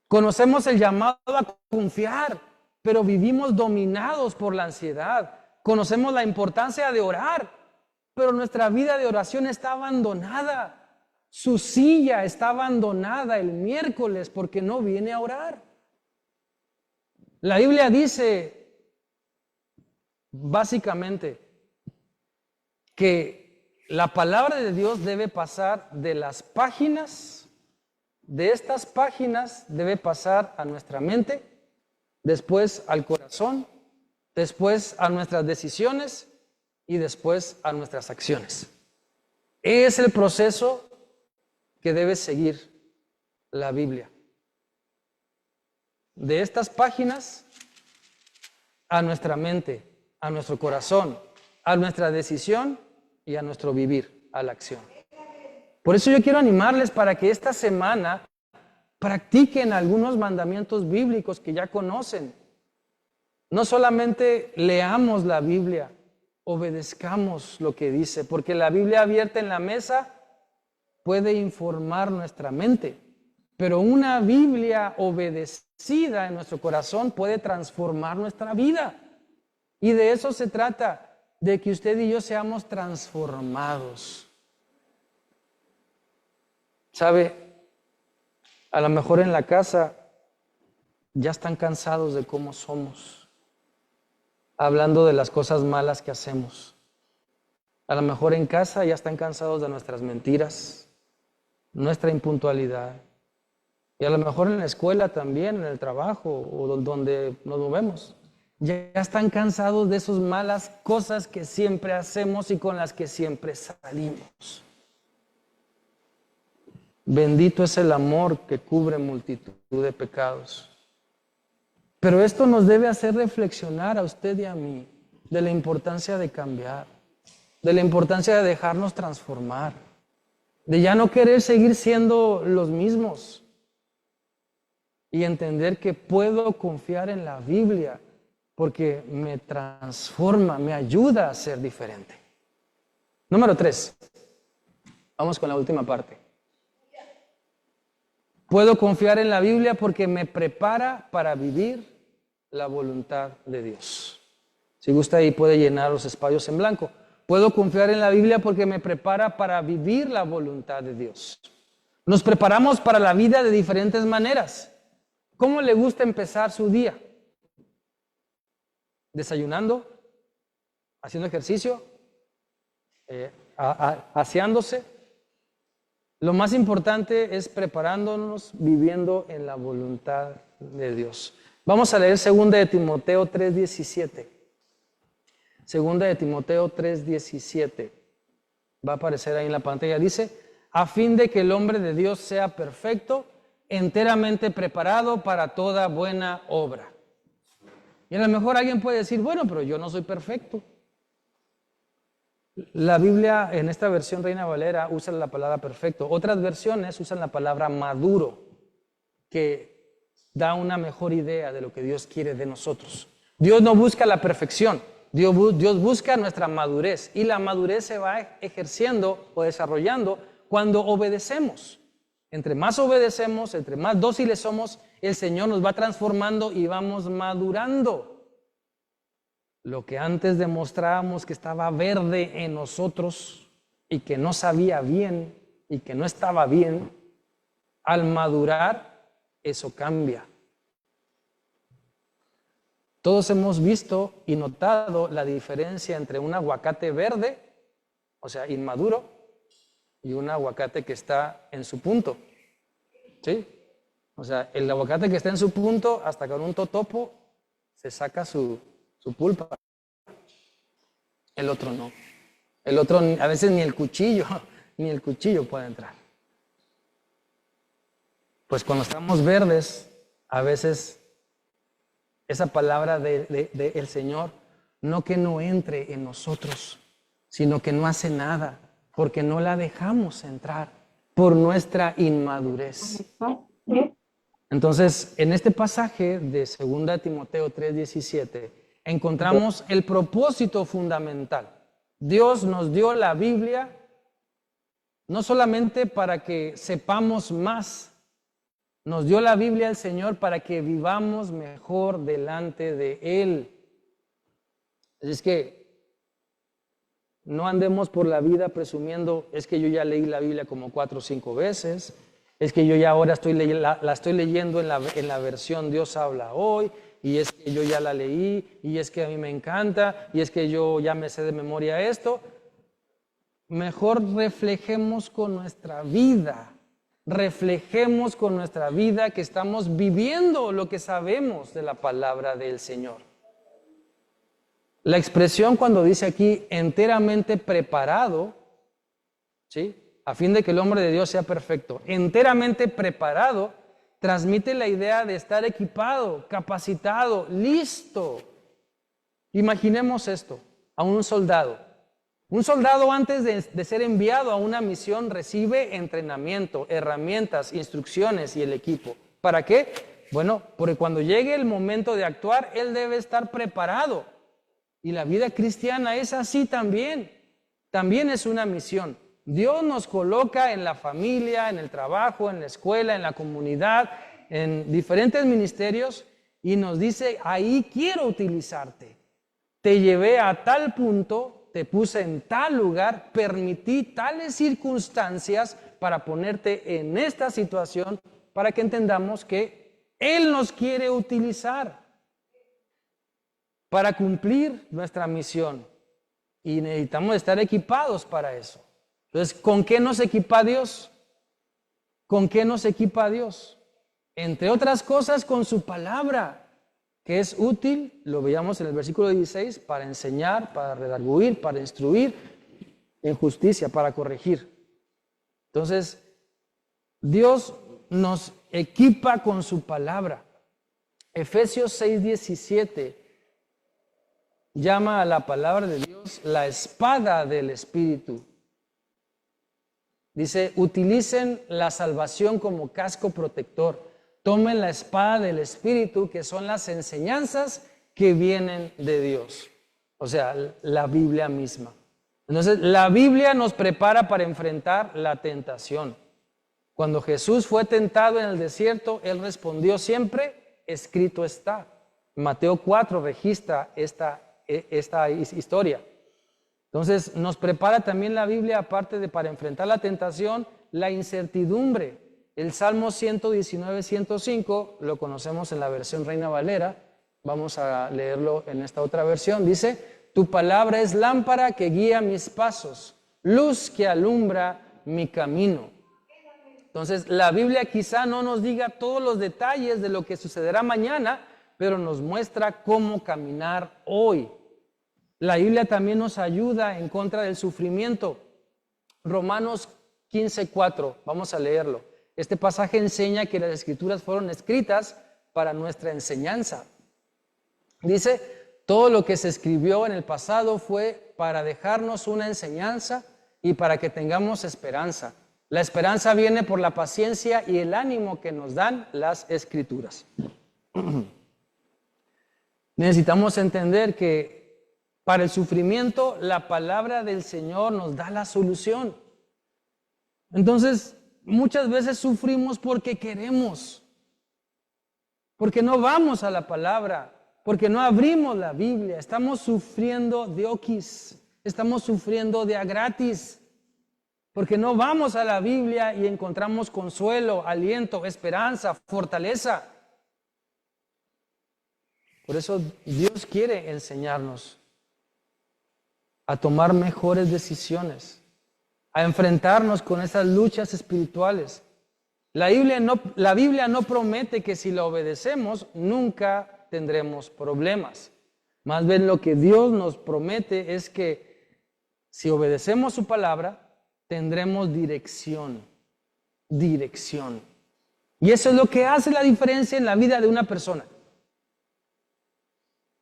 Speaker 1: Conocemos el llamado a confiar, pero vivimos dominados por la ansiedad. Conocemos la importancia de orar, pero nuestra vida de oración está abandonada. Su silla está abandonada el miércoles porque no viene a orar. La Biblia dice, básicamente, que la palabra de Dios debe pasar de las páginas, de estas páginas debe pasar a nuestra mente, después al corazón, después a nuestras decisiones y después a nuestras acciones. Es el proceso que debe seguir la Biblia. De estas páginas a nuestra mente, a nuestro corazón, a nuestra decisión y a nuestro vivir, a la acción. Por eso yo quiero animarles para que esta semana practiquen algunos mandamientos bíblicos que ya conocen. No solamente leamos la Biblia, obedezcamos lo que dice, porque la Biblia abierta en la mesa puede informar nuestra mente, pero una Biblia obedecida en nuestro corazón puede transformar nuestra vida. Y de eso se trata, de que usted y yo seamos transformados. ¿Sabe? A lo mejor en la casa ya están cansados de cómo somos, hablando de las cosas malas que hacemos. A lo mejor en casa ya están cansados de nuestras mentiras, nuestra impuntualidad. Y a lo mejor en la escuela también, en el trabajo o donde nos movemos. Ya están cansados de esas malas cosas que siempre hacemos y con las que siempre salimos. Bendito es el amor que cubre multitud de pecados. Pero esto nos debe hacer reflexionar a usted y a mí de la importancia de cambiar, de la importancia de dejarnos transformar, de ya no querer seguir siendo los mismos y entender que puedo confiar en la Biblia porque me transforma, me ayuda a ser diferente. Número 3. Vamos con la última parte. Puedo confiar en la Biblia porque me prepara para vivir la voluntad de Dios. Si gusta ahí puede llenar los espacios en blanco. Puedo confiar en la Biblia porque me prepara para vivir la voluntad de Dios. Nos preparamos para la vida de diferentes maneras. ¿Cómo le gusta empezar su día? ¿Desayunando? ¿Haciendo ejercicio? ¿Aseándose? Lo más importante es preparándonos, viviendo en la voluntad de Dios. Vamos a leer 2 de Timoteo 3:17. 2 de Timoteo 3:17. Va a aparecer ahí en la pantalla. Dice, a fin de que el hombre de Dios sea perfecto, enteramente preparado para toda buena obra. Y a lo mejor alguien puede decir, bueno, pero yo no soy perfecto. La Biblia en esta versión Reina Valera usa la palabra perfecto. Otras versiones usan la palabra maduro, que da una mejor idea de lo que Dios quiere de nosotros. Dios no busca la perfección, Dios busca nuestra madurez. Y la madurez se va ejerciendo o desarrollando cuando obedecemos. Entre más obedecemos, entre más dóciles somos, el Señor nos va transformando y vamos madurando. Lo que antes demostrábamos que estaba verde en nosotros y que no sabía bien y que no estaba bien, al madurar, eso cambia. Todos hemos visto y notado la diferencia entre un aguacate verde, o sea, inmaduro, y un aguacate que está en su punto. ¿Sí? O sea, el aguacate que está en su punto, hasta con un totopo, se saca su pulpa. El otro no. El otro a veces ni el cuchillo puede entrar. Pues cuando estamos verdes, a veces esa palabra del Señor, no que no entre en nosotros, sino que no hace nada, porque no la dejamos entrar por nuestra inmadurez. Entonces, en este pasaje de 2 Timoteo 3:17, encontramos el propósito fundamental. Dios nos dio la Biblia no solamente para que sepamos más, nos dio la Biblia el Señor para que vivamos mejor delante de Él. Es que no andemos por la vida presumiendo, es que yo ya leí la Biblia como 4 o 5 veces, es que yo ya ahora la estoy leyendo en la versión Dios habla hoy, y es que yo ya la leí, y es que a mí me encanta, y es que yo ya me sé de memoria esto. Mejor reflejemos con nuestra vida que estamos viviendo lo que sabemos de la palabra del Señor. La expresión cuando dice aquí enteramente preparado, ¿sí?, a fin de que el hombre de Dios sea perfecto, enteramente preparado, transmite la idea de estar equipado, capacitado, listo. Imaginemos esto, a un soldado. Un soldado antes de ser enviado a una misión recibe entrenamiento, herramientas, instrucciones y el equipo. ¿Para qué? Bueno, porque cuando llegue el momento de actuar, él debe estar preparado. Y la vida cristiana es así también. También es una misión. Dios nos coloca en la familia, en el trabajo, en la escuela, en la comunidad, en diferentes ministerios y nos dice, ahí quiero utilizarte. Te llevé a tal punto, te puse en tal lugar, permití tales circunstancias para ponerte en esta situación para que entendamos que Él nos quiere utilizar para cumplir nuestra misión y necesitamos estar equipados para eso. Entonces, ¿con qué nos equipa Dios? ¿Con qué nos equipa Dios? Entre otras cosas, con su palabra, que es útil, lo veíamos en el versículo 16, para enseñar, para redarguir, para instruir en justicia, para corregir. Entonces, Dios nos equipa con su palabra. Efesios 6:17 llama a la palabra de Dios la espada del Espíritu. Dice, utilicen la salvación como casco protector. Tomen la espada del Espíritu, que son las enseñanzas que vienen de Dios. O sea, la Biblia misma. Entonces, la Biblia nos prepara para enfrentar la tentación. Cuando Jesús fue tentado en el desierto, Él respondió siempre, escrito está. Mateo 4 registra esta historia. Entonces, nos prepara también la Biblia, aparte de para enfrentar la tentación, la incertidumbre. El Salmo 119, 105, lo conocemos en la versión Reina Valera, vamos a leerlo en esta otra versión, dice, tu palabra es lámpara que guía mis pasos, luz que alumbra mi camino. Entonces, la Biblia quizá no nos diga todos los detalles de lo que sucederá mañana, pero nos muestra cómo caminar hoy. La Biblia también nos ayuda en contra del sufrimiento. Romanos 15:4, vamos a leerlo. Este pasaje enseña que las Escrituras fueron escritas para nuestra enseñanza. Dice, todo lo que se escribió en el pasado fue para dejarnos una enseñanza y para que tengamos esperanza. La esperanza viene por la paciencia y el ánimo que nos dan las Escrituras. Necesitamos entender que para el sufrimiento, la palabra del Señor nos da la solución. Entonces, muchas veces sufrimos porque queremos, porque no vamos a la palabra, porque no abrimos la Biblia. Estamos sufriendo de oquis, estamos sufriendo de a gratis, porque no vamos a la Biblia y encontramos consuelo, aliento, esperanza, fortaleza. Por eso Dios quiere enseñarnos a tomar mejores decisiones, a enfrentarnos con esas luchas espirituales. La Biblia no promete que si la obedecemos nunca tendremos problemas. Más bien lo que Dios nos promete es que si obedecemos su palabra, tendremos dirección. Dirección. Y eso es lo que hace la diferencia en la vida de una persona.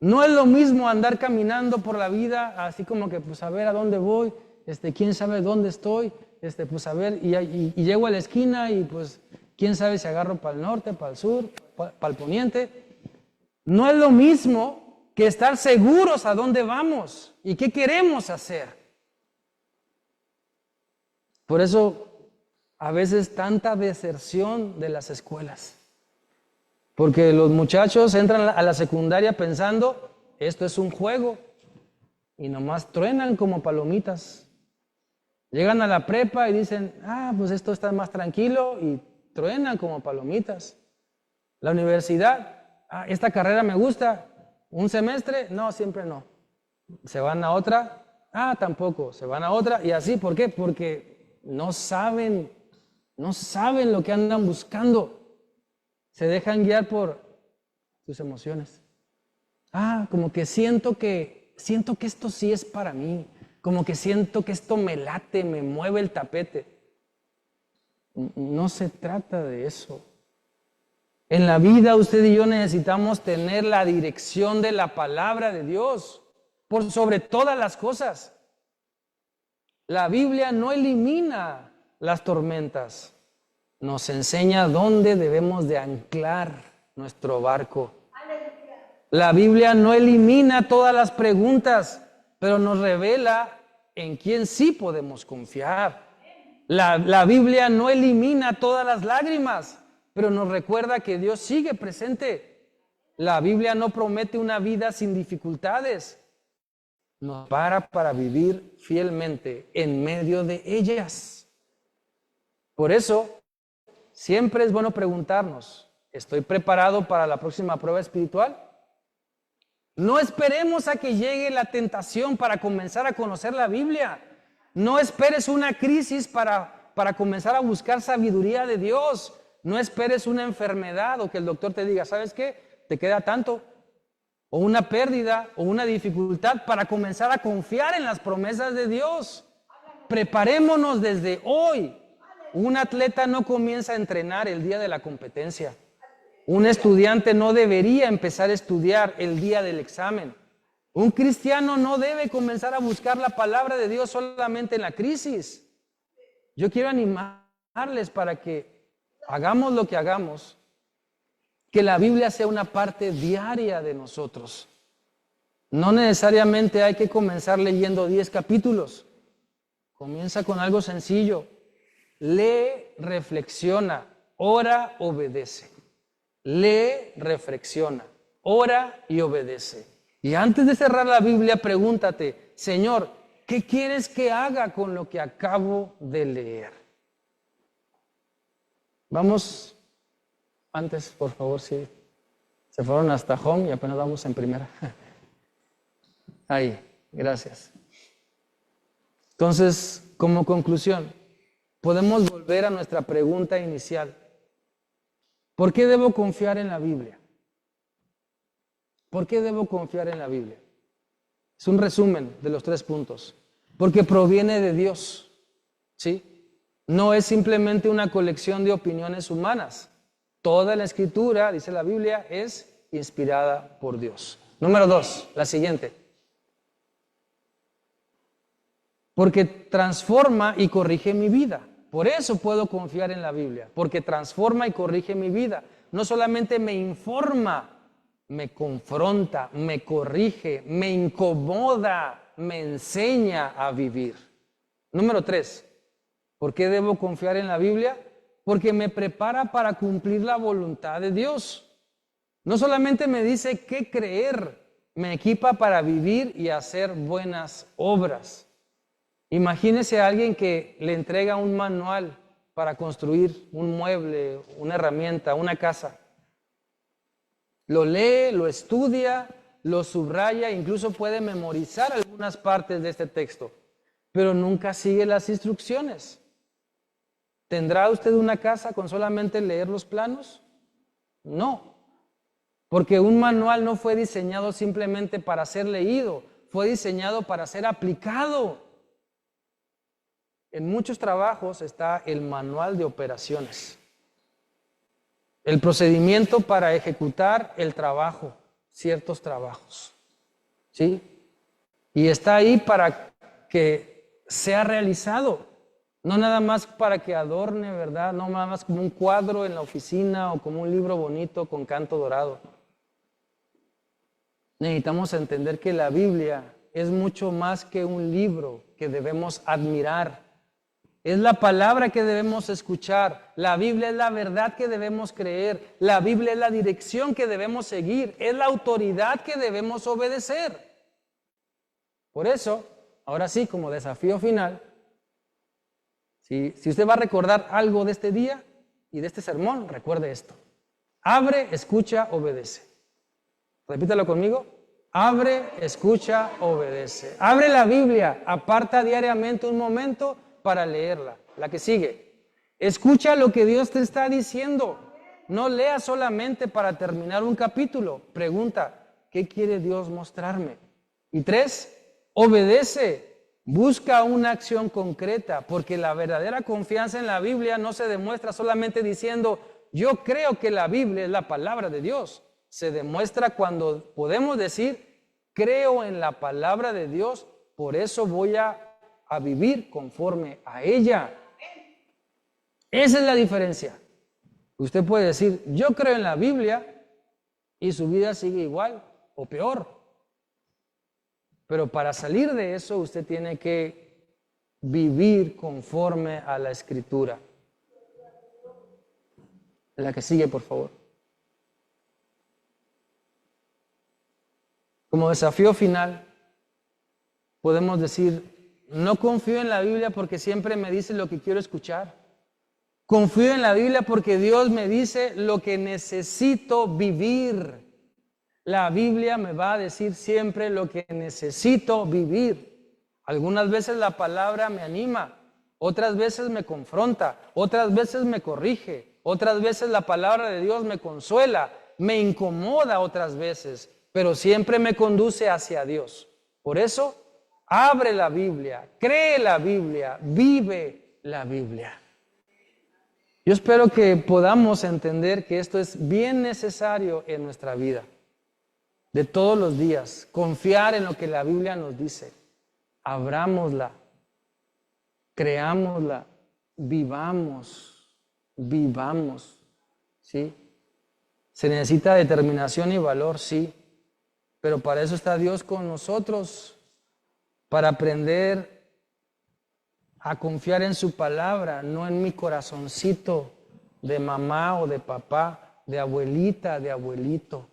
Speaker 1: No es lo mismo andar caminando por la vida así como que pues a ver a dónde voy, quién sabe dónde estoy, pues a ver, y llego a la esquina y pues quién sabe si agarro para el norte, para el sur, para el poniente. No es lo mismo que estar seguros a dónde vamos y qué queremos hacer. Por eso a veces tanta deserción de las escuelas. Porque los muchachos entran a la secundaria pensando, esto es un juego, y nomás truenan como palomitas. Llegan a la prepa y dicen, pues esto está más tranquilo, y truenan como palomitas. La universidad, esta carrera me gusta, un semestre, no, siempre no. Se van a otra, tampoco, se van a otra, y así, ¿por qué? Porque no saben lo que andan buscando. Se dejan guiar por sus emociones. Como que siento que esto sí es para mí. Como que siento que esto me late, me mueve el tapete. No se trata de eso. En la vida usted y yo necesitamos tener la dirección de la palabra de Dios por sobre todas las cosas. La Biblia no elimina las tormentas. Nos enseña dónde debemos de anclar nuestro barco. La Biblia no elimina todas las preguntas, pero nos revela en quién sí podemos confiar. La Biblia no elimina todas las lágrimas, pero nos recuerda que Dios sigue presente. La Biblia no promete una vida sin dificultades. Nos para vivir fielmente en medio de ellas. Por eso, siempre es bueno preguntarnos, ¿estoy preparado para la próxima prueba espiritual? No esperemos a que llegue la tentación para comenzar a conocer la Biblia. No esperes una crisis para comenzar a buscar sabiduría de Dios. No esperes una enfermedad o que el doctor te diga, ¿sabes qué? Te queda tanto. O una pérdida o una dificultad para comenzar a confiar en las promesas de Dios. Preparémonos desde hoy. Un atleta no comienza a entrenar el día de la competencia. Un estudiante no debería empezar a estudiar el día del examen. Un cristiano no debe comenzar a buscar la palabra de Dios solamente en la crisis. Yo quiero animarles para que hagamos lo que hagamos, que la Biblia sea una parte diaria de nosotros. No necesariamente hay que comenzar leyendo 10 capítulos. Comienza con algo sencillo. Lee, reflexiona, ora, obedece. Lee, reflexiona, ora y obedece. Y antes de cerrar la Biblia, pregúntate, Señor, ¿qué quieres que haga con lo que acabo de leer? Vamos, antes, por favor, si se fueron hasta home y apenas vamos en primera. Ahí, gracias. Entonces, como conclusión, podemos volver a nuestra pregunta inicial. ¿Por qué debo confiar en la Biblia? ¿Por qué debo confiar en la Biblia? Es un resumen de los 3 puntos. Porque proviene de Dios, ¿sí? No es simplemente una colección de opiniones humanas. Toda la Escritura, dice la Biblia, es inspirada por Dios. Número 2, la siguiente. Porque transforma y corrige mi vida. Por eso puedo confiar en la Biblia, porque transforma y corrige mi vida. No solamente me informa, me confronta, me corrige, me incomoda, me enseña a vivir. Número 3, ¿por qué debo confiar en la Biblia? Porque me prepara para cumplir la voluntad de Dios. No solamente me dice qué creer, me equipa para vivir y hacer buenas obras. Imagínese a alguien que le entrega un manual para construir un mueble, una herramienta, una casa. Lo lee, lo estudia, lo subraya, incluso puede memorizar algunas partes de este texto, pero nunca sigue las instrucciones. ¿Tendrá usted una casa con solamente leer los planos? No, porque un manual no fue diseñado simplemente para ser leído, fue diseñado para ser aplicado. En muchos trabajos está el manual de operaciones, el procedimiento para ejecutar el trabajo, ciertos trabajos, ¿sí? Y está ahí para que sea realizado. No nada más para que adorne, ¿verdad? No nada más como un cuadro en la oficina o como un libro bonito con canto dorado. Necesitamos entender que la Biblia es mucho más que un libro que debemos admirar. Es la palabra que debemos escuchar. La Biblia es la verdad que debemos creer. La Biblia es la dirección que debemos seguir. Es la autoridad que debemos obedecer. Por eso, ahora sí, como desafío final, si usted va a recordar algo de este día y de este sermón, recuerde esto. Abre, escucha, obedece. Repítalo conmigo. Abre, escucha, obedece. Abre la Biblia, aparta diariamente un momento para leerla. La que sigue. Escucha lo que Dios te está diciendo. No lea solamente para terminar un capítulo. Pregunta, ¿qué quiere Dios mostrarme? Y 3, obedece. Busca una acción concreta, porque la verdadera confianza en la Biblia no se demuestra solamente diciendo, yo creo que la Biblia es la palabra de Dios. Se demuestra cuando podemos decir, creo en la palabra de Dios, por eso voy a vivir conforme a ella. Esa es la diferencia. Usted puede decir, yo creo en la Biblia y su vida sigue igual o peor. Pero para salir de eso usted tiene que vivir conforme a la Escritura. La que sigue, por favor. Como desafío final, podemos decir, no confío en la Biblia porque siempre me dice lo que quiero escuchar. Confío en la Biblia porque Dios me dice lo que necesito vivir. La Biblia me va a decir siempre lo que necesito vivir. Algunas veces la palabra me anima, otras veces me confronta, otras veces me corrige, otras veces la palabra de Dios me consuela, me incomoda otras veces, pero siempre me conduce hacia Dios. Por eso, abre la Biblia, cree la Biblia, vive la Biblia. Yo espero que podamos entender que esto es bien necesario en nuestra vida. De todos los días, confiar en lo que la Biblia nos dice, abrámosla, creámosla, vivamos, ¿sí? Se necesita determinación y valor, sí, pero para eso está Dios con nosotros, para aprender a confiar en su palabra, no en mi corazoncito de mamá o de papá, de abuelita, de abuelito,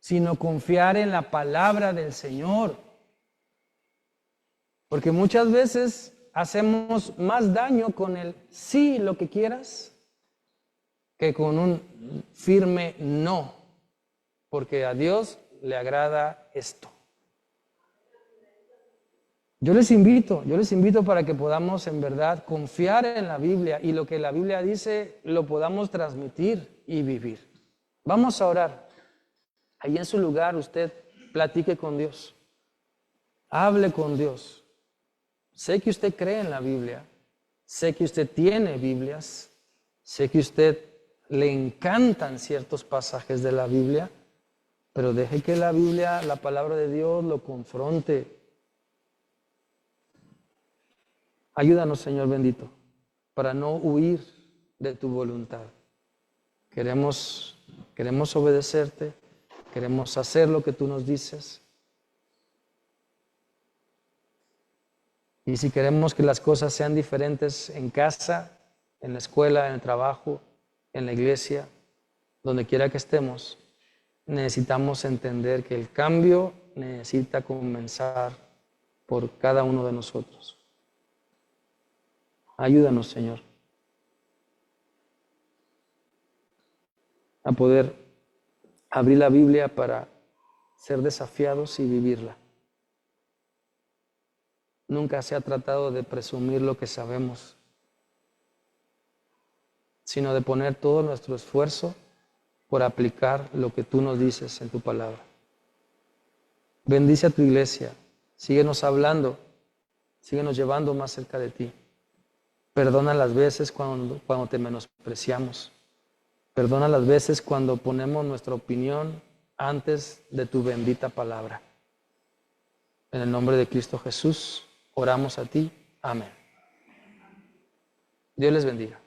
Speaker 1: sino confiar en la palabra del Señor. Porque muchas veces hacemos más daño con el sí, lo que quieras, que con un firme no, porque a Dios le agrada esto. Yo les invito para que podamos en verdad confiar en la Biblia y lo que la Biblia dice lo podamos transmitir y vivir. Vamos a orar. Ahí en su lugar usted platique con Dios, hable con Dios. Sé que usted cree en la Biblia, sé que usted tiene Biblias, sé que a usted le encantan ciertos pasajes de la Biblia, pero deje que la Biblia, la palabra de Dios, lo confronte. Ayúdanos, Señor bendito, para no huir de tu voluntad. Queremos obedecerte. Queremos hacer lo que tú nos dices. Y si queremos que las cosas sean diferentes en casa, en la escuela, en el trabajo, en la iglesia, donde quiera que estemos, necesitamos entender que el cambio necesita comenzar por cada uno de nosotros. Ayúdanos, Señor, a poder abrir la Biblia para ser desafiados y vivirla. Nunca se ha tratado de presumir lo que sabemos, sino de poner todo nuestro esfuerzo por aplicar lo que tú nos dices en tu palabra. Bendice a tu iglesia, síguenos hablando, síguenos llevando más cerca de ti. Perdona las veces cuando te menospreciamos. Perdona las veces cuando ponemos nuestra opinión antes de tu bendita palabra. En el nombre de Cristo Jesús, oramos a ti. Amén. Dios les bendiga.